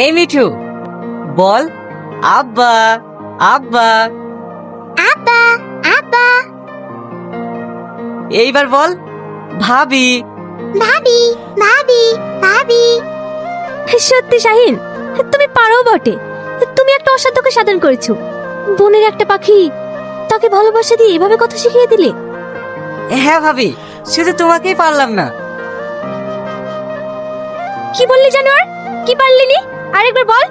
এই মিঠু, বল আব্বা আব্বা। আব্বা আব্বা। এইবার বল ভাবি। ভাবি ভাবি ভাবি। সত্যি শাহিন, তুমি পারো বটে। তুমি একটা অসাধ্যকে সাধন করেছো। বনের একটা পাখি, তাকে ভালোবাসা দিয়ে এভাবে কথা শিখিয়ে দিলে। হ্যাঁ ভাবি, শুধু তোমাকেই পারলাম না। কি বললি জানোয়ার? কি পারলি নি? আরেকবার বল।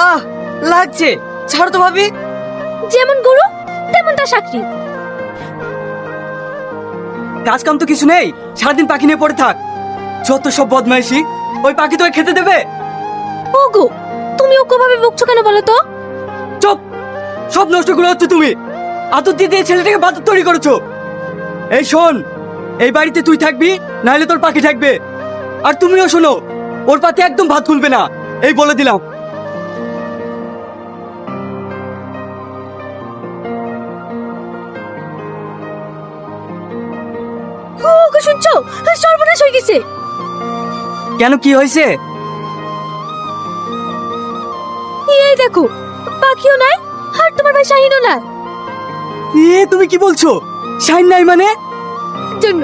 আহ, লাগছে, ছাড় তো ভাবি। যেমন গুরু তেমন তার চাকরি। কাজ কাম তো কিছু নেই, সারাদিন পাখি নিয়ে পড়ে থাক। যত সব বদমাইশি, ওই পাখি তোকে খেতে দেবে? ওগো, তুমি ওকে ভাবে বকছো কেন বলো তো? চুপ, সব নষ্ট করে হচ্ছে তুমি। আদর দিয়ে দিয়ে ছেলেটাকে বাদর তৈরি করেছো। এই শোন, এই বাড়িতে তুই থাকবি, নাহলে তোর পাখি থাকবে। আর তুমিও শোনো, ওর পাতে একদম ভাত খুলবে না, এই বলে দিলাম। ওগো শুনছো? সর্বনাশ হয়ে গেছে। কেন, কি হয়েছে? এই দেখো, পাখিও নাই আর তোমার ভাই শাহিনও নাই। তুমি কি বলছো? শাইন নাই মানে? জন্য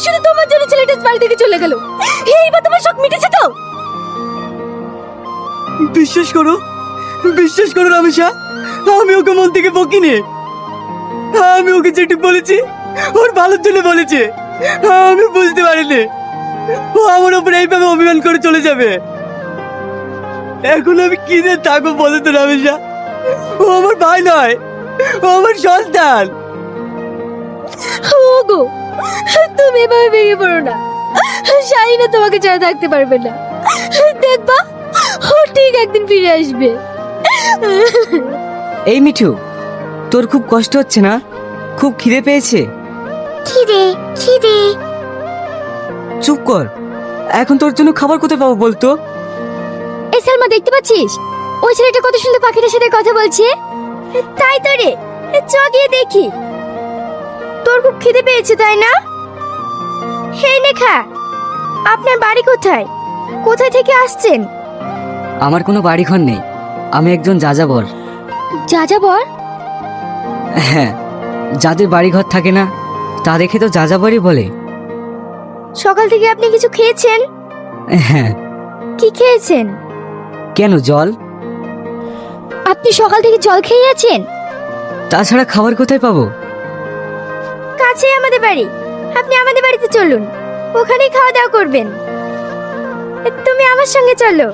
শুধু তোমার জন্য ছেলেটা বাড়ি থেকে চলে গেল। এইবার তোমার শখ মিটেছে তো? বিশ্বাস করো, বিশ্বাস করো রামেশা, আমি ওকে মন থেকে বকিনি। আমি ওকে যেটুক বলেছি ওর ভালোর জন্য বলেছে। আমি বুঝতে পারিনি ও আমার উপরে এইভাবে অভিমান করে চলে যাবে। এখন আমি কি দিয়ে থাকবো বলে তো রামেশা? ও আমার ভাই নয়, ও আমার সন্তান। ওগো, তুমি এভাবে ভেঙে পড়ো না। শাহিনা তোমাকে ছাড়া থাকতে পারবে না। দেখবা, ও ঠিক একদিন ফিরে আসবে। এই মিঠু, তোর খুব কষ্ট হচ্ছে না? খুব খিদে পেয়েছে? খিদে খিদে। চুপ কর, এখন তোর জন্য খাবার কোথায় পাবো বলতো? এই সালমা, দেখতে পাচ্ছিস ওই ছেলেটা কত সুন্দর পাখিটার সাথে কথা বলছে? তাই তো রে, চ গিয়ে দেখি। তোর খুব খিদে পেয়েছে তাই না? হেই নেখা, আপনার বাড়ি কোথায়? কোথায় থেকে আসছেন? আমার কোনো বাড়ি ঘর নেই, আমি একজন যাযাবর। যাযাবর? হ্যাঁ, যাদের বাড়ি ঘর থাকে না তাদেরকে তো যাযাবরই বলে। সকাল থেকে আপনি কিছু খেয়েছেন? হ্যাঁ। কি খেয়েছেন? কেন, জল? আপনি সকাল থেকে জল খেয়ে আছেন? তাছাড়া খাবার কোথায় পাবো? কাছে আমাদের বাড়ি, আপনি আমাদের বাড়িতে চলুন, ওখানেই খাওয়া দাওয়া করবেন। তুমি আমার সঙ্গে চলো।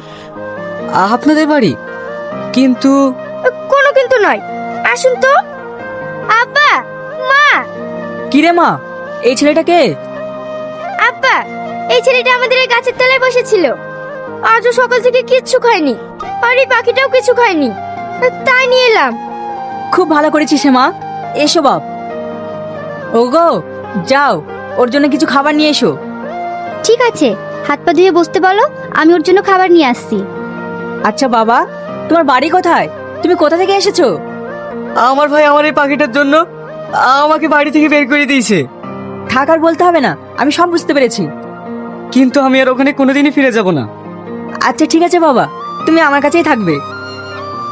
আপনাদের বাড়ি? কিন্তু কোনো কিন্তু নয়, আসুন তো। আব্বা, মা। কিরে মা, এই ছেলেটাকে? আব্বা, এই ছেলেটা আমাদের এই গাছের তলায় বসেছিল। আজও সকাল থেকে কিচ্ছু খায়নি, আর এই পাখিটাও কিছু খায়নি, তাই নিয়ে এলাম। খুব ভালো করেছিস মা, এসো বাপ। ওগো, যাও ওর জন্য কিছু খাবার নিয়ে এসো। ঠিক আছে, হাত পা ধুয়ে বসতে বলো, আমি ওর জন্য খাবার নিয়ে আসছি। আচ্ছা বাবা, তোমার বাড়ি কোথায়? তুমি কোথা থেকে এসেছো? আমার ভাই আমার এই পাখিটার জন্য আমাকে বাড়ি থেকে বের করে দিয়েছে। থাকার বলতে হবে না, আমি সব বুঝতে পেরেছি। কিন্তু আমি আর ওখানে কোনোদিনই ফিরে যাব না। আচ্ছা ঠিক আছে বাবা, তুমি আমার কাছেই থাকবে।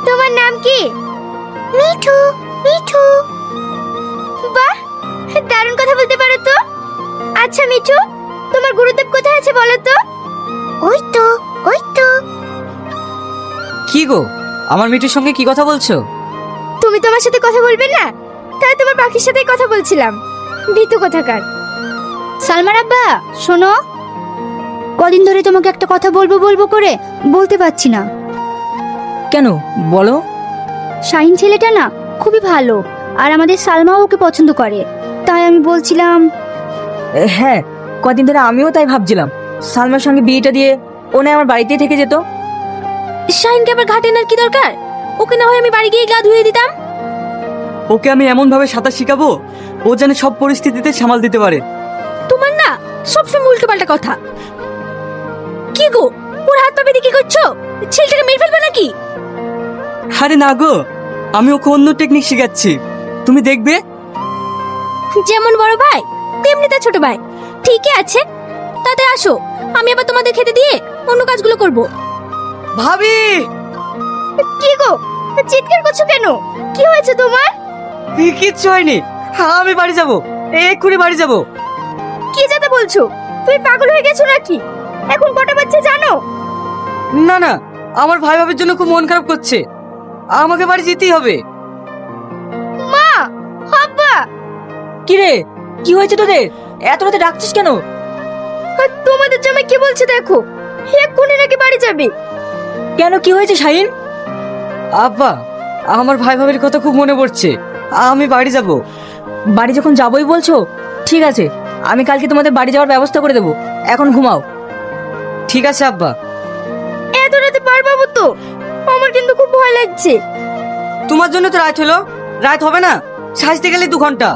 তোমার নাম কি? মিঠু মিঠু। বাহ, দারুণ কথা বলতে পারো তো। আচ্ছা মিঠু, তোমার গুরুদেব কোথায় আছে বলো তো? ওই তো ওই তো। কি গো, আমার মিঠুর সঙ্গে কি কথা বলছো? তুমি তোমার সাথে কথা বলবে না? তাই তোমার পাখির সাথেই কথা বলছিলাম। ভীতু কোথাকার। সালমার আব্বা, শোনো, কদিন ধরে তোমাকে একটা কথা বলবো বলবো করে বলতে পারছি না। কেন, বলো। শাহিন ছেলেটা না খুবই ভালো, আর আমাদের সালমাও ওকে পছন্দ করে, তাই আমি বলছিলাম। হ্যাঁ, কদিন ধরে আমিও তাই ভাবছিলাম, সালমার সঙ্গে বিয়েটা দিয়ে ও না আমার বাড়িতেই থেকে যেত। শাহিনকে আবার ঘাটে আনার কি দরকার? ওকে না হয় আমি বাড়ি গিয়ে গা ধুয়ে দিতাম। ওকে আমি এমন ভাবে সাঁতার শিখাবো ও যেন সব পরিস্থিতিতে সামাল দিতে পারে। তোমার না সবসময় উল্টো পাল্টা কথা। কি গো, ওর হাত পা বেঁধে কি করছো? ছেলেটাকে মেরে ফেলবে নাকি? আরে না গো, আমি ওকে অন্য টেকনিক শিখাচ্ছি, তুমি দেখবে। যেমন বড় ভাই তেমনি তার ছোট ভাই। ঠিকই আছে, তাতে আসো, আমি আবার তোমাদের খেতে দিয়ে অন্য কাজগুলো করব। ভাবি! কি গো, চিৎকার করছো কেন? কি হয়েছে তোমার? কিচ্ছু হয়নি, আমি বাড়ি যাব, এক্ষুনি বাড়ি যাব। কি যেতে বলছো? তুমি পাগল হয়ে গেছো নাকি? এখন কটা বাজছে জানো? না না, আমার ভাই ভাবির জন্য খুব মন খারাপ করছে, আমাকে বাড়ি যেতেই হবে। মা, আব্বা, কি রে, কি হয়েছে তোদের? এত রাতে ডাকছিস কেন? আর তোমাদের জামাই কি বলছে দেখো, এক্ষুনি নাকি বাড়ি যাবে। কেন, কি হয়েছে শাহিন? আব্বা, আমার ভাই ভাবির কথা খুব মনে পড়ছে, আমি বাড়ি যাব। বাড়ি যখন যাবোই বলছো, ঠিক আছে, আমি কালকে তোমাদের বাড়ি যাওয়ার ব্যবস্থা করে দেবো। এখন ঘুমাও। ঠিক আছে আব্বা। এত রাতে পারবো তো? আমার কিন্তু খুব ভয় লাগছে। তোমার জন্য তো রাত হলো, রাত হবে না, সাজতে গেলে 2 ঘন্টা।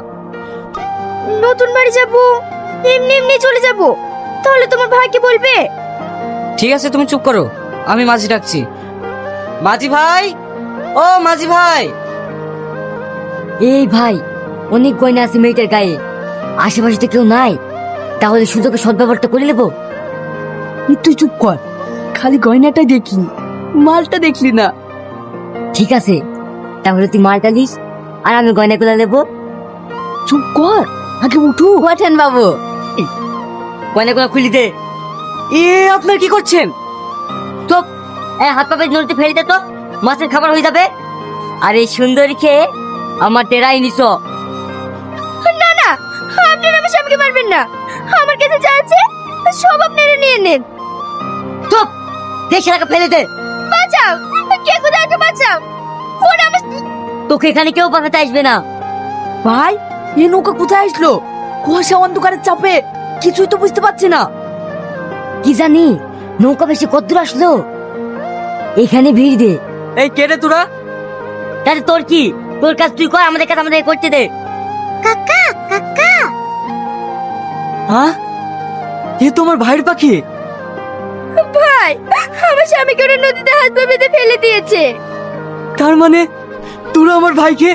নতুন বাড়ি যাব, এমনি এমনি চলে যাব, তাহলে তোমার ভাই কি বলবে? ঠিক আছে, তুমি চুপ করো, আমি মাঝি ডাকছি। মাঝি ভাই, ও মাঝি ভাই! এই ভাই, অনেক গয়না আছে মেয়েটার গায়ে, আশেপাশে তো কেউ নাই, তাহলে সুযোগে সদ্ব্যবহারটা করে নেবো। তুই চুপ কর, খালি গয়নাটাই দেখি, মালটা দেখলি না। ঠিক আছে, তাহলে তুই মালটা নিস আর আমি গয়নাগুলো নেবো। চুপ কর, আগে উঠু। ওঠেন বাবু, গয়নাগুলো খুলি দে। এ আপনার কি করছেন? চুপ, হাত পা পেয়ে নদীতে ফেলে দে তো, মাছের খাবার হয়ে যাবে। আর এই সুন্দরী খেয়ে আমার টেরাই নিছ। না না, আপনারা আমার স্বামীকে মারবেন না, আমার কাছে যা আছে সব আপনারা নিয়ে নেন। চুপ, দেশে টাকা ফেলে দে। বাঁচাও, কে কোথায় আমাকে বাঁচাও, কোন আমার। তোকে এখানে কেউ বাঁচাতে আসবে না। ভাই, এই নৌকা কোথায় আসলো? কুয়াশা অন্ধকারের চাপে কিছুই তো বুঝতে পারছি না। কি জানি নৌকা বেশি কদ্দূর আসলো, এখানে ভিড় দে। এই কেটে তোরা? তাহলে তোর কি, তোর কাজ তুই কর, আমাদের কাজ আমাদের করতে দে। কাকা কাকা হ্যাঁ, এ তোমার ভাইয়ের পাখি? ভাই, আমার স্বামীকে ওরা নদীতে হাত পা বেঁধে ফেলে দিয়েছে। তার মানে তোরা আমার ভাইকে?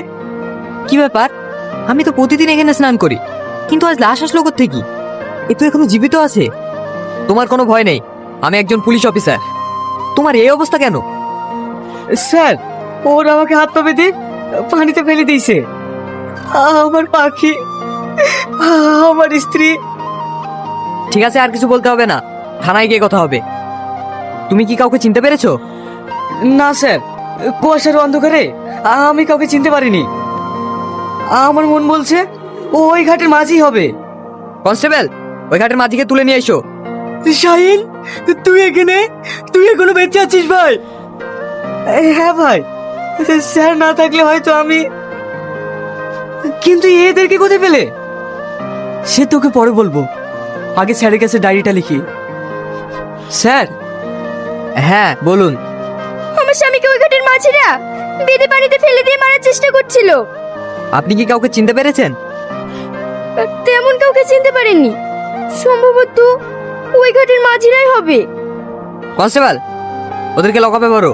কি ব্যাপার? আমি তো প্রতিদিন এখানে স্নান করি, কিন্তু আজ লাশ আসলো কোত্থেকে? এ তো এখনো জীবিত আছে। তোমার কোনো ভয় নেই, আমি একজন পুলিশ অফিসার। তোমার এই অবস্থা কেন? স্যার, ওরা আমাকে হাত পা বেঁধে পানিতে ফেলে দিয়েছে। আমার পাখি, আমার স্ত্রী। ঠিক আছে, আর কিছু বলতে হবে না, থানায় গিয়ে কথা হবে। তুমি কি কাউকে চিনতে পেরেছো? না স্যার, কুয়াশার অন্ধকারে আমি কাউকে চিনতে পারিনি। আমার মন বলছে ওই ঘাটের মাঝি হবে। কনস্টেবল, ওই ঘাটের মাঝিকে তুলে নিয়ে এসো। শাহিন, তুই এখানে? তুই এখনো বেঁচে আছিস ভাই? হ্যাঁ ভাই, স্যার না থাকলে হয়তো আমি। কিন্তু এদেরকে কোথায় পেলে? সে তোকে পরে বলবো, আগে স্যারের কাছে ডায়েরিটা লিখি। স্যার। হ্যাঁ বলুন। আমার স্বামীকে ওই ঘাটের মাঝিরা বেঁধে পানিতে ফেলে দিয়ে মারার চেষ্টা করছিল। আপনি কি কাউকে চিনতে পেরেছেন? তেমন কাউকে চিনতে পারেননি, সম্ভবত ওই ঘাটের মাঝিরাই হবে। কনস্টেবল, ওদেরকে লকআপে ভরো।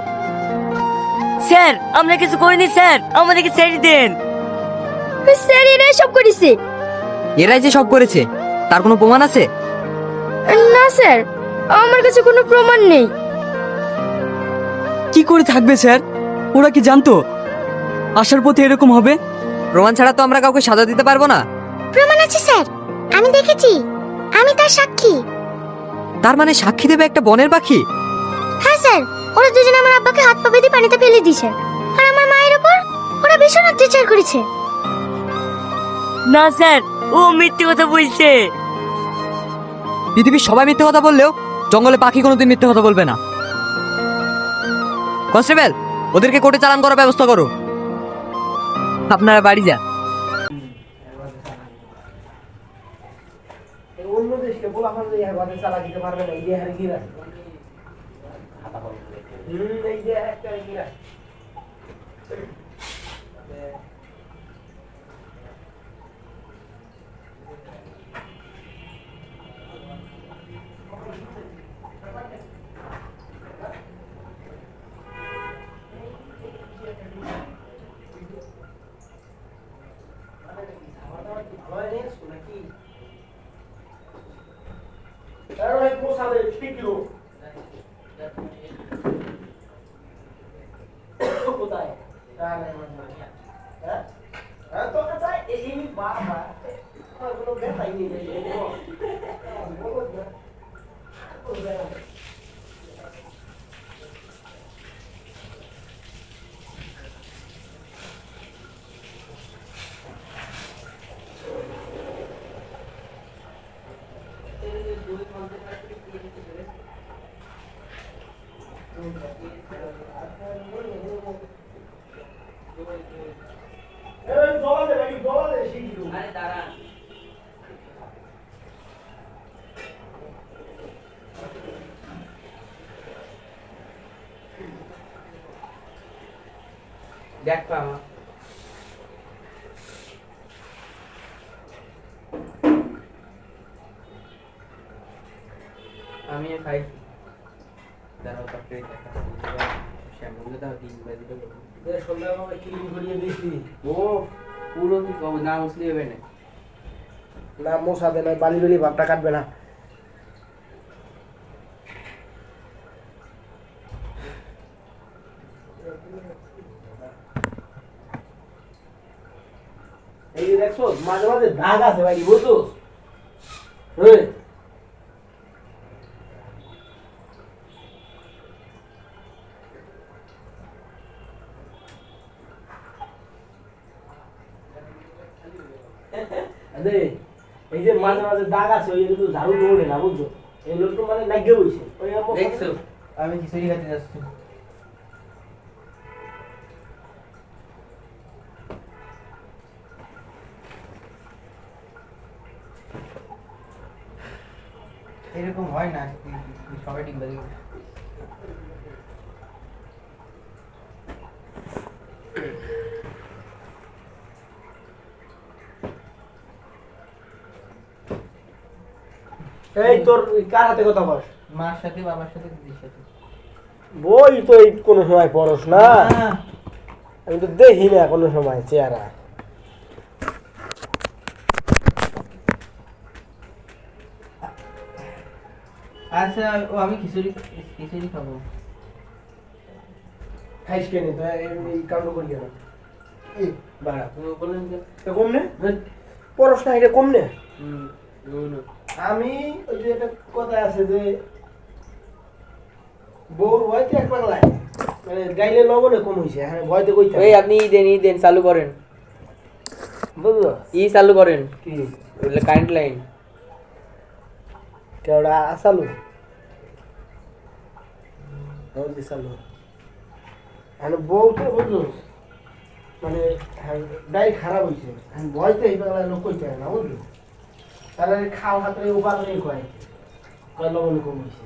স্যার, আমরা কিছু করিনি স্যার, আমাদেরকে ছেড়ে দেন। স্যার, এরাই সব করেছে। এরাই যে সব করেছে, তার কোনো প্রমাণ আছে? না স্যার, আমার কাছে কোনো প্রমাণ নেই। কি করে থাকবে স্যার? ওরা কি জানতো আসার পথে এরকম হবে? প্রমাণ ছাড়া তো আমরা কাউকে সাজা দিতে পারবো না। প্রমাণ আছে স্যার, আমি দেখেছি, আমি তার সাক্ষী। তার মানে সাক্ষী দেবে একটা বনের পাখি? হ্যাঁ স্যার, ওরা দুজন আমার আব্বাকে হাত পা বেঁধে পানিতে ফেলে দিয়েছে, আর আমার মায়ের ওপর ওরা ভীষণ অত্যাচার করেছে। না স্যার, ও মিথ্যে কথা বলছে। পৃথিবীর সবাই মিথ্যে কথা বললেও জঙ্গলে পাখি কোনোদিন মিথ্যে কথা বলবে না। কনস্টেবল, ওদেরকে কোর্টে চালান করার ব্যবস্থা করো। আপনারা বাড়ি যান। অন্য দেশকে বলা হয় যে এর চালা দিতে পারবে না, এই যে হারে গিরা এই যে একটা গিরা নাকি দেখ পা আমার আমি খাই দাঁড়াও তাকে শ্যামলে দাও দিন বাজি দেবো সন্ধ্যাবেলা ক্লিন করিয়ে দিয়েছি ও পুরো কি কব না মুসলি হবে না না মশাবে না বালি বালি ভাবটা কাটবে না এই যে দেখছো মাঝে মাঝে দাগ আছে ভাই বুঝছো আরে এই যে মাঝে মাঝে দাগ আছে ওই কিন্তু ঝাড়ু দৌড়ে না বুঝছো এগুলো তো মানে লাগে হইছে ওই দেখছো আমি খিচুড়ি খেতে যাচ্ছি এরকম হয় না সবাই ডিম্বাজি এই তোর কার হাতে কথা বল মার সাথে বাবার সাথে দিদির সাথে বই তো এই কোনো সময় পড়স না আমি তো দেখি না কোনো সময় চেহারা আচ্ছা ও আমি খিচুড়ি খিচুড়ি খাবো খাইস কেন তো এই কাণ্ড করি কেন এই বাড়া তুমি বলেন যে তো কম নে পড়স না এটা কম নে আমি ওই যে একটা কথা আছে যে বউর ভয়তে এক পাগলায় মানে গাইলে লবণে কম হয়েছে হ্যাঁ ভয়তে কইতে এই আপনি ই দেন চালু করেন বুঝলো চালু করেন কি কারেন্ট লাইন কেওড়া আসালু চালু মানে বউতে বুঝলো মানে ডাই খারাপ হয়েছে ভয়তে এই পাগলায় লোক কইতে না বুঝলো তাহলে খাও হাতে উপাদানে কয় কয় লবণে কম হয়েছে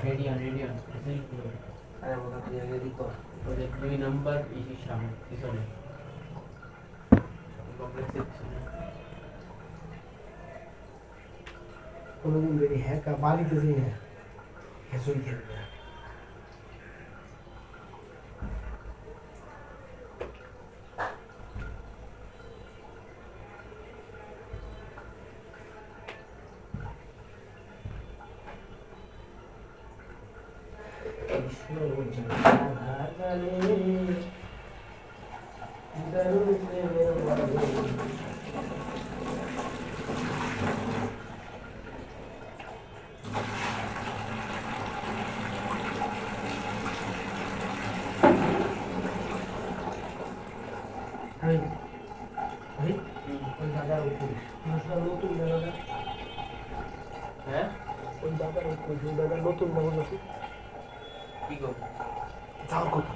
রেডিয়ন আরে ওটা দিয়ে রেডি কর ওই 2 নাম্বার ইসির সামনে পিছনে কমপ্লেক্সের পিছনে কোনোদিন যদি হ্যাঁ বাড়িতে যাই না হেসুই খেলবে হ্যাঁ নতুন কি গো যাওয়ার কথা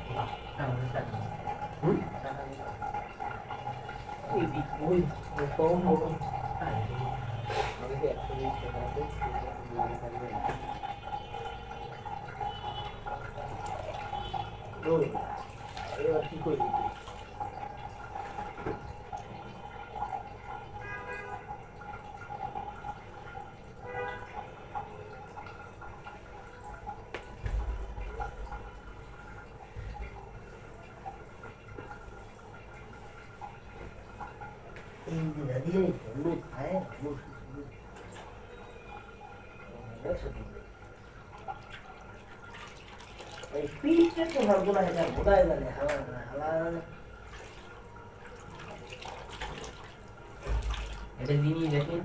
ওই এবার কি করবি এই পিঠে তো ভাববো না, এটা বোধাই জানে হালা হালা। এটা জিনিস দেখেন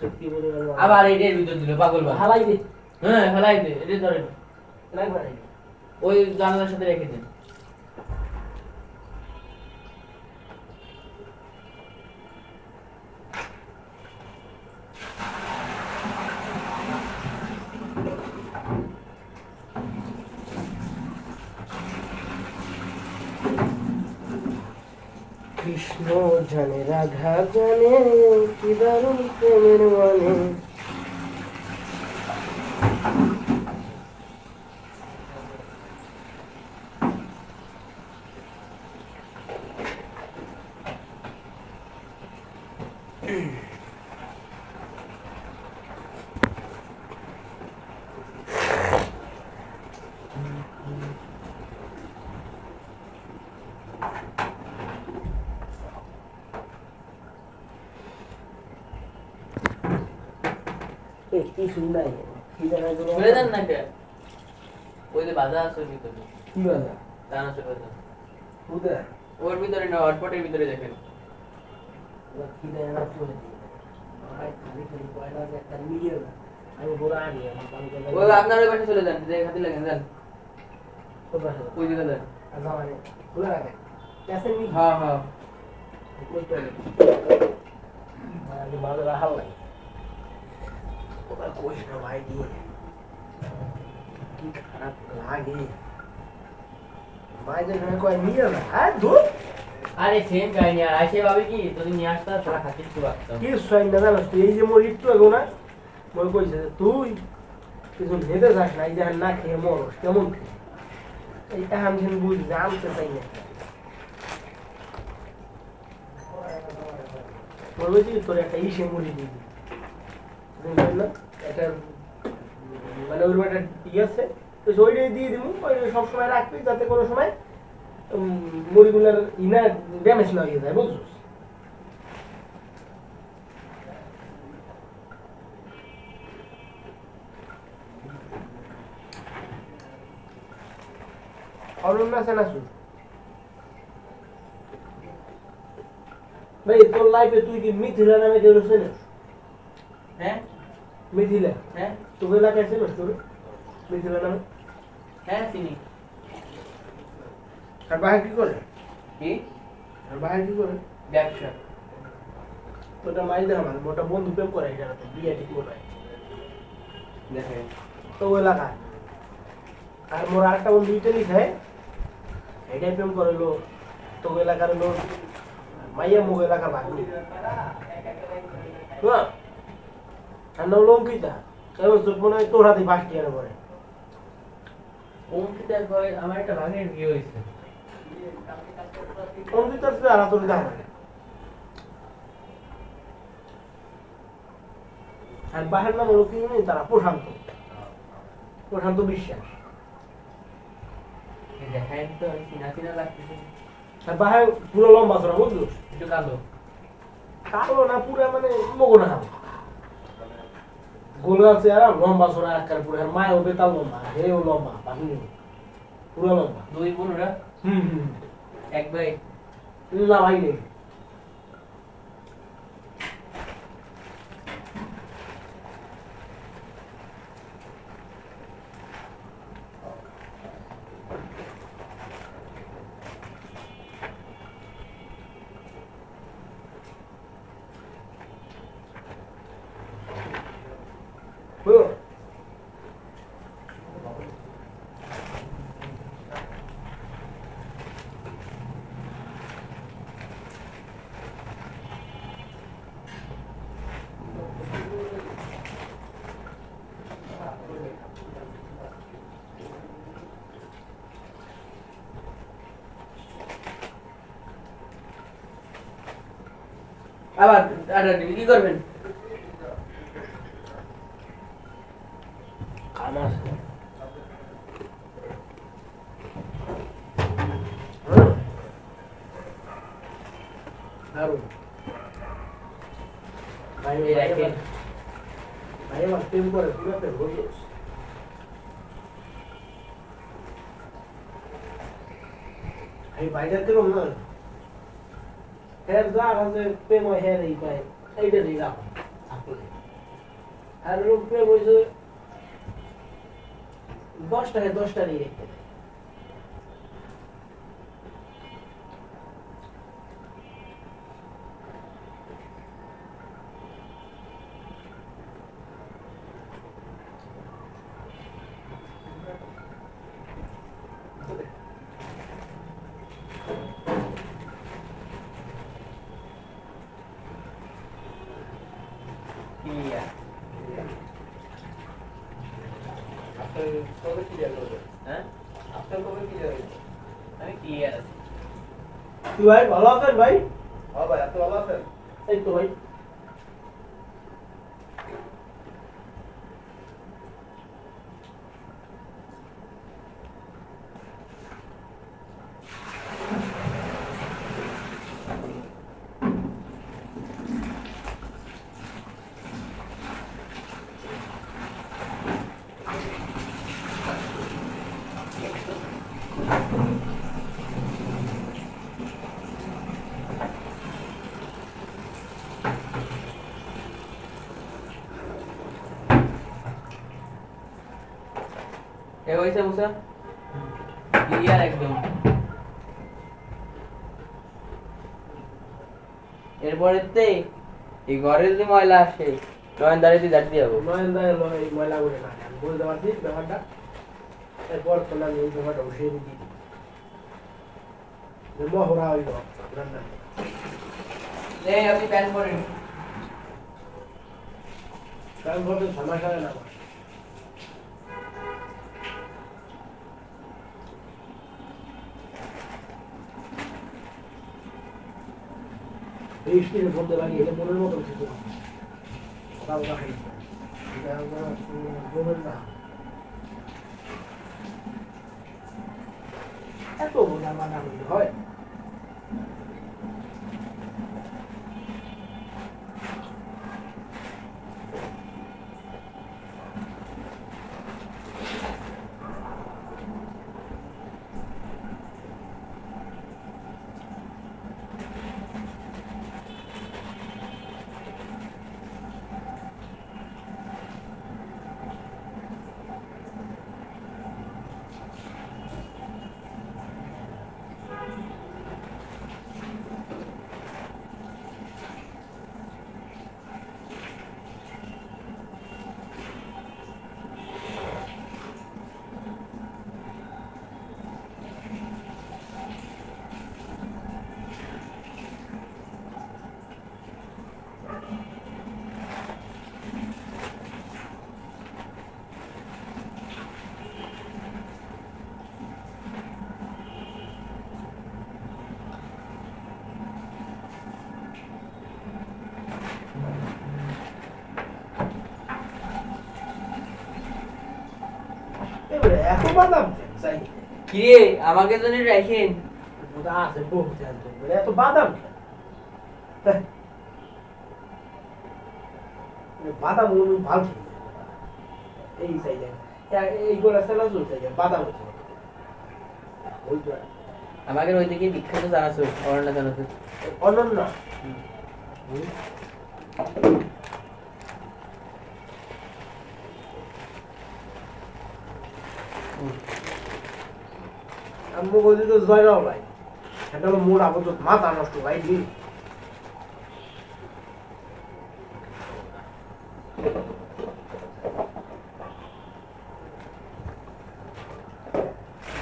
সত্যি বলে গেল আবার এটার ভিতর দিল পাগল বা হালাই দে, হ্যাঁ ফেলাই দে এটা ধরেন রাখবা না। ওই জানালার সাথে রেখে দেন কৃষ্ণ জানে রাধা জানে কি দারুণ প্রেমের মানে। কি সুন্দর কি জানা খুলে দেন না কে ওই যে বাজা আছে ওর ভিতরে কি বাজা দানা ছোট উদা ওর ভিতরে না হটপটের ভিতরে দেখেন কি জানা চলে ভাই খালি খালি পয়লা একটা মিলিয়ে না আমি বড় আনি আমার বাড়িতে ওই আপনার ওই পাশে চলে যান যে খাতি লাগেন যান তো বাসা ওই দিকে যান আচ্ছা মানে খুলে রাখে कैसे নি হ্যাঁ হ্যাঁ কই তো মানে ভালো রাহাল লাগে ওটা কই না ভাই দিয়ে কি খারাপ লাগে ভাই যেখানে কই মিলে না আর ধুর আরে সেম কাহিনী আর আইসে ভাবে কি যদি নিয়ে আসতা তোরা খাতির কিছু রাখতাম কি সাইন না জানো এই যে মোর একটু আগে না মই কইছে তুই কিছু হেদে যাস না এই যে না খেয়ে মরস কেমন এইটা আমি যেন বুঝি জানতে চাই না বলবো যে তোর একটা ইসে মুড়ি দিবি বুঝলেন না এটা মানে ওর একটা ইয়ে আছে তো ওইটাই দিয়ে দিব ওই সবসময় রাখবি যাতে কোনো সময় মুড়িগুলোর ইনা ড্যামেজ না হয়ে যায় বুঝছিস অরুণ আছে না শুন ভাই তোর লাইফে তুই কি মিথিলা নামে কেউ চেনিস হ্যাঁ মিথিলা হ্যাঁ তোকে এলাকায় চেনিস তোর মিথিলা নামে হ্যাঁ চিনি আর বাহির কি করে কি আর বাহির কি করে ব্যবসা তোটা মাইল দেয় আমার মোটা বন্ধু প্রেম করে এটা বিয়ে ঠিক মনে হয় দেখেন তো ও এলাকায় আর মোর আরেকটা বন্ধু ইটালি খায় এটাই প্রেম করেলো তো এলাকার লোক মাইয়া মুখ এলাকার ভাগ্নি আর লঙ্কিতা এবার তোর মনে হয় তোর হাতে বাস টিয়ার পরে অঙ্কিতার ঘরে আমার একটা ভাগের বিয়ে হয়েছে অঙ্কিতার সাথে আর তোর দাম আর বাহের নাম হলো কি নেই তারা প্রশান্ত প্রশান্ত বিশ্বাস দেখেন তো চিনা চিনা লাগতেছে আর বাহের পুরো লম্বা চড়া বুঝলো একটু কালো কালো না পুরো মানে মগনা হাম গোলগাল চেহারা লম্বা চড়া আকার পুরো আর মায়ের বেতাল লম্বা হেও লম্বা বাকি পুরো লম্বা দুই বোনরা হুম এক ভাই না ভাই নেই বুঝলো আবার কি করবেন কাম আছে দারুণ এই রাখেন ভাই আমার প্রেম করে পুরো প্রেম বুঝোস এই বাইরে থেকে না হ্যাঁ যা আছে প্রেম হয় হ্যাঁ এই পাই এইটা নেই রাখো আসলে আর লোক প্রেম হয়েছে 10টা নিয়ে রেখে দেয় ক্লিয়ার আপনার কবে ক্লিয়ার করবে হ্যাঁ আপনার কবে ক্লিয়ার হবে আমি ক্লিয়ার আছি কি ভাই ভালো আছেন ভাই হ্যাঁ ভাই আপনি ভালো আছেন এই তো ভাই এ হইছে মুসা ক্লিয়ার একদম এরপরেতে এই ঘরে যদি ময়লা আসে নয়নদারিতে জাতি যাবো নয়নদা এলো এই ময়লা করে না আমি বলতে পারছি ব্যাপারটা এরপর তো আমি এই ব্যাপারটা উঠিয়ে দিই মহড়া হইল রান্না আপনি প্যান করেন কারণ ভাবে সমস্যা হয় না এই স্টিলের মধ্যে লাগিয়ে এটা মনের মতো কিছু তাও না এটা বলবেন না এত বোঝা মানা হয় এবারে এত বাদাম চাই কিরে আমাকে জন্য রাখেন ওটা আছে বহু জানতো এত বাদাম হ্যাঁ। বাদাম গুলো ভালো ছিল এই সাইডে এইগুলো সালা চলছে বাদাম হচ্ছে ওইটা আমাকে ওই দিকে বিখ্যাত জানাছো অরণ্য জানাছো অনন্য আম্মু বলি তো জয়রাও ভাই এটা হলো মোর আবদ্ধ মাথা নষ্ট ভাই জি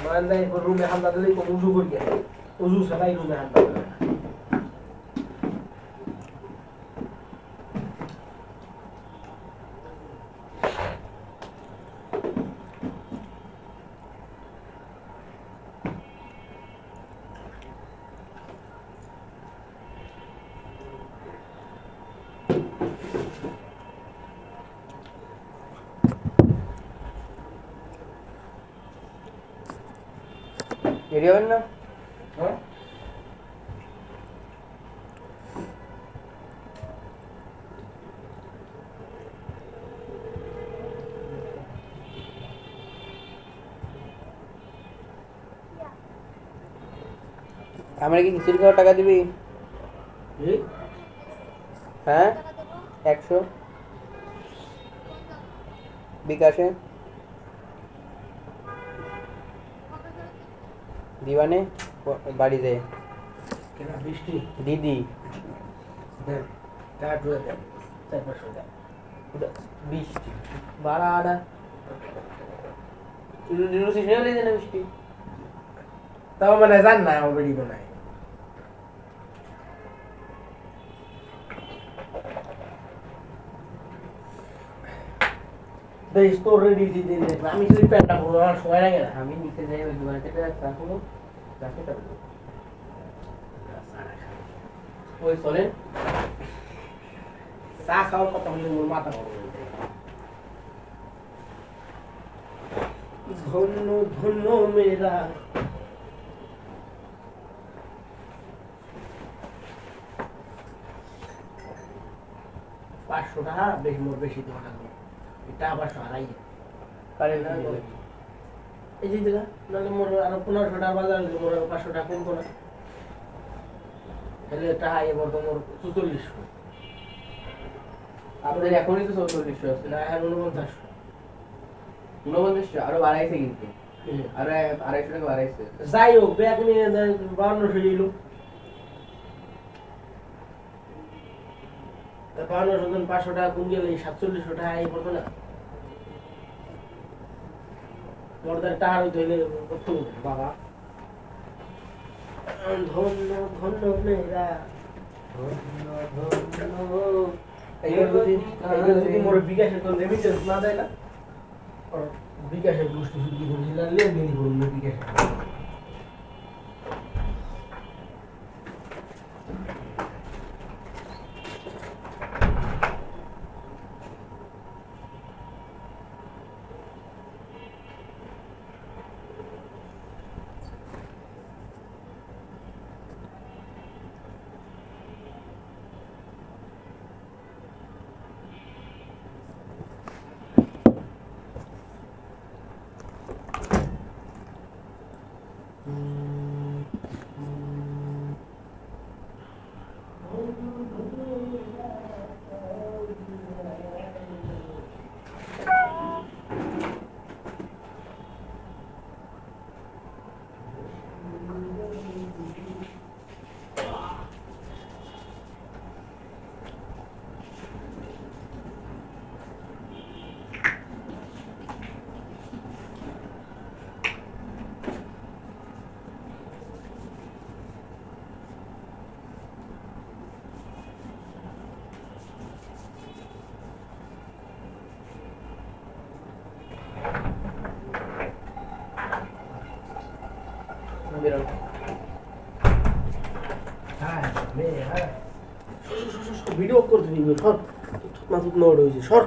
মান্দাই রুমে হামলা দিলেই কম উজু করি উজু ছাড়াই রুমে হামলা দিলে রেডি হবেন না হ্যাঁ আমার কি খিচুড়ি খাওয়ার টাকা দিবি? এই হ্যাঁ 100 বিকাশে দিবানে বাড়িতে কেনা বৃষ্টি দিদি দেন টাকা টুয়ে দেন 400-500 দেন 20 বাড়া আড়া রুসি শেয়ার দিন না মিষ্টি তাও মানে জান না আমার বেড়ি বানায় দেশ তো রেডি দিন আমি যদি প্যান্টটা পরবো আমার সময় লাগে না আমি নিতে যাই ওই দোকানে থেকে রাখবো রাখে তারপর ওই চলেন চা খাওয়ার কথা বললে মোর মাথা গরম হয়ে যায় ধন্য ধন্য মেরা পাঁচশো টাকা বেশি মোর বেশি দেওয়া লাগবে এটা আবার হারাই পারে না এই যে দেখা নাহলে মোর আরো 1500 টাকা বাজার হলে মোর আরো 500 টাকা কমবো না তাহলে টাকা এবার তো মোর 4400 আপনাদের এখনই তো 4400 আছে না এখন 4900 4900 আরো বাড়াইছে কিন্তু আরো 250 টাকা বাড়াইছে যাই হোক ব্যাগ নিয়ে 5200 দিল 5200 টাকা কম গেলে 4700 টাকা এই পড়তো না মোরদার টাকা হইতে হইলে কত বাবা ধন্য ধন্য মেরা এইগুলো যদি মোর বিকাশের কোন রেমিটেন্স না দেয় না আর বিকাশের গোষ্ঠী শুধু করে লেনদেনই করুন না বিকাশে ভিডিও করতে দিবি সর মাথা নড় হয়েছে সর